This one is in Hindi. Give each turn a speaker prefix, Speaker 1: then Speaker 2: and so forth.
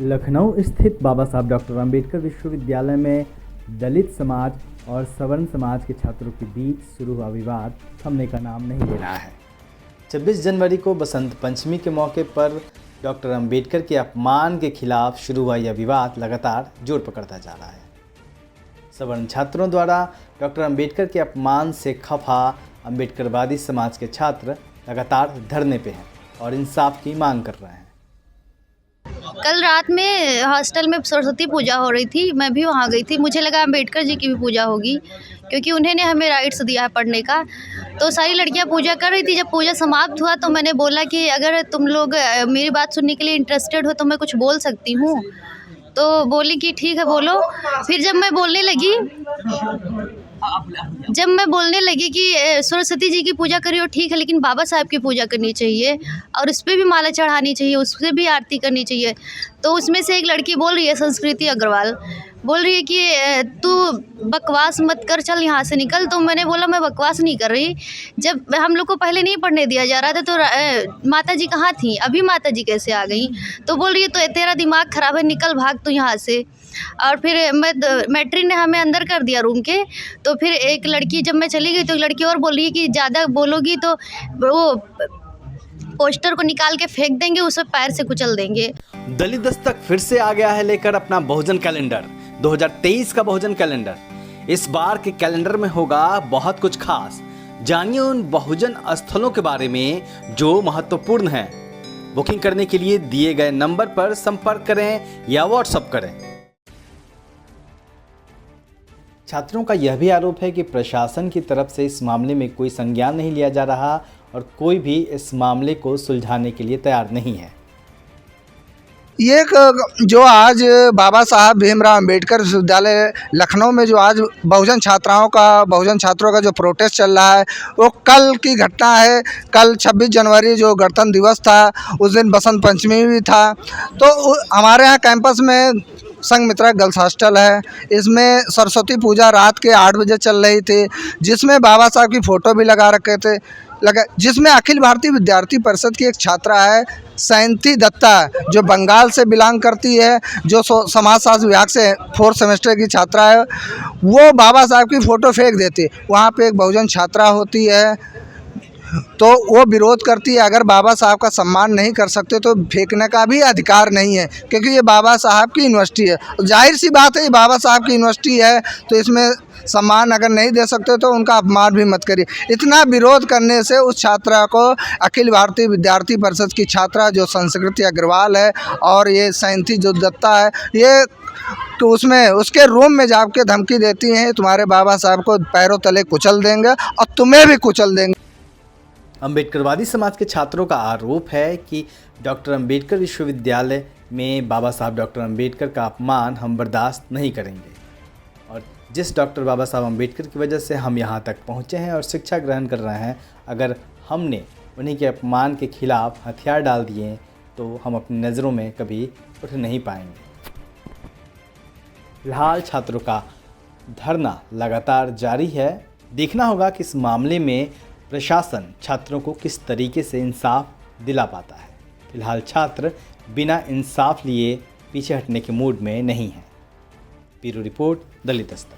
Speaker 1: लखनऊ स्थित बाबा साहब डॉक्टर अंबेडकर विश्वविद्यालय में दलित समाज और सवर्ण समाज के छात्रों के बीच शुरू हुआ विवाद थमने का नाम नहीं ले रहा है। 26 जनवरी को बसंत पंचमी के मौके पर डॉक्टर अंबेडकर के अपमान के खिलाफ शुरू हुआ यह विवाद लगातार जोर पकड़ता जा रहा है। सवर्ण छात्रों द्वारा डॉक्टर अंबेडकर के अपमान से खफा अंबेडकरवादी समाज के छात्र लगातार धरने पे हैं और इंसाफ की मांग कर रहे हैं।
Speaker 2: कल रात में हॉस्टल में सरस्वती पूजा हो रही थी, मैं भी वहाँ गई थी। मुझे लगा अंबेडकर जी की भी पूजा होगी क्योंकि उन्होंने हमें राइट्स दिया है पढ़ने का। तो सारी लड़कियाँ पूजा कर रही थी। जब पूजा समाप्त हुआ तो मैंने बोला कि अगर तुम लोग मेरी बात सुनने के लिए इंटरेस्टेड हो तो मैं कुछ बोल सकती हूँ। तो बोली कि ठीक है बोलो। फिर जब मैं बोलने लगी कि सरस्वती जी की पूजा करिए ठीक है, लेकिन बाबा साहब की पूजा करनी चाहिए और उस पर भी माला चढ़ानी चाहिए, उससे भी आरती करनी चाहिए। तो उसमें से एक लड़की बोल रही है, संस्कृति अग्रवाल बोल रही है कि तू बकवास मत कर, चल यहाँ से निकल। तो मैंने बोला मैं बकवास नहीं कर रही। जब हम लोग को पहले नहीं पढ़ने दिया जा रहा था तो माता जी कहाँ थी, अभी माता जी कैसे आ गई? तो बोल रही है तो तेरा दिमाग ख़राब है, निकल भाग तू यहाँ से। और फिर मैट्रिक ने हमें अंदर कर दिया रूम के। तो फिर एक लड़की, जब मैं चली गई तो एक लड़की और बोल रही है कि ज़्यादा बोलोगी तो वो पोस्टर को निकाल के फेंक देंगे, उसे पैर से कुचल देंगे।
Speaker 1: दलित दस्तक फिर से आ गया है लेकर अपना बहुजन कैलेंडर 2023 का बहुजन कैलेंडर। इस बार के कैलेंडर में होगा बहुत कुछ खास। जानिए उन बहुजन स्थलों के बारे में जो महत्वपूर्ण हैं। बुकिंग करने के लिए दिए गए नंबर पर संपर्क करें या व्हाट्सएप करें। छात्रों का यह भी आरोप है कि प्रशासन की तरफ से इस मामले में कोई संज्ञान नहीं लिया जा रहा और कोई भी इस मामले को सुलझाने के लिए तैयार नहीं है।
Speaker 3: ये जो आज बाबा साहब भीमराव अंबेडकर विश्वविद्यालय लखनऊ में जो आज बहुजन छात्रों का जो प्रोटेस्ट चल रहा है वो कल की घटना है। कल 26 जनवरी जो गणतंत्र दिवस था उस दिन बसंत पंचमी भी था। तो हमारे यहाँ कैंपस में संघमित्रा गर्ल्स हॉस्टल है, इसमें सरस्वती पूजा रात के 8 बजे चल रही थी, जिसमें बाबा साहब की फ़ोटो भी लगा रखे थे जिसमें अखिल भारतीय विद्यार्थी परिषद की एक छात्रा है सैंती दत्ता, जो बंगाल से बिलोंग करती है, जो समाजशास्त्र विभाग से 4th सेमेस्टर की छात्रा है। वो बाबा साहब की फ़ोटो फेंक देती। वहाँ पे एक बहुजन छात्रा होती है तो वो विरोध करती है। अगर बाबा साहब का सम्मान नहीं कर सकते तो फेंकने का भी अधिकार नहीं है, क्योंकि ये बाबा साहब की यूनिवर्सिटी है। जाहिर सी बात है ये बाबा साहब की यूनिवर्सिटी है तो इसमें सम्मान अगर नहीं दे सकते तो उनका अपमान भी मत करिए। इतना विरोध करने से उस छात्रा को अखिल भारतीय विद्यार्थी परिषद की छात्रा जो संस्कृति अग्रवाल है और ये सैंती जो दत्ता है, ये तो उसमें उसके रूम में जाके धमकी देती हैं तुम्हारे बाबा साहब को पैरों तले कुचल देंगे और तुम्हें भी कुचल देंगे।
Speaker 1: अंबेडकरवादी समाज के छात्रों का आरोप है कि डॉक्टर अंबेडकर विश्वविद्यालय में बाबा साहब डॉक्टर अंबेडकर का अपमान हम बर्दाश्त नहीं करेंगे और जिस डॉक्टर बाबा साहब अंबेडकर की वजह से हम यहाँ तक पहुँचे हैं और शिक्षा ग्रहण कर रहे हैं, अगर हमने उन्हीं के अपमान के खिलाफ हथियार डाल दिए तो हम अपनी नज़रों में कभी उठ नहीं पाएंगे। फिलहाल छात्रों का धरना लगातार जारी है। देखना होगा कि इस मामले में प्रशासन छात्रों को किस तरीके से इंसाफ दिला पाता है। फिलहाल छात्र बिना इंसाफ लिए पीछे हटने के मूड में नहीं हैं। ब्यूरो रिपोर्ट, दलित दस्तक।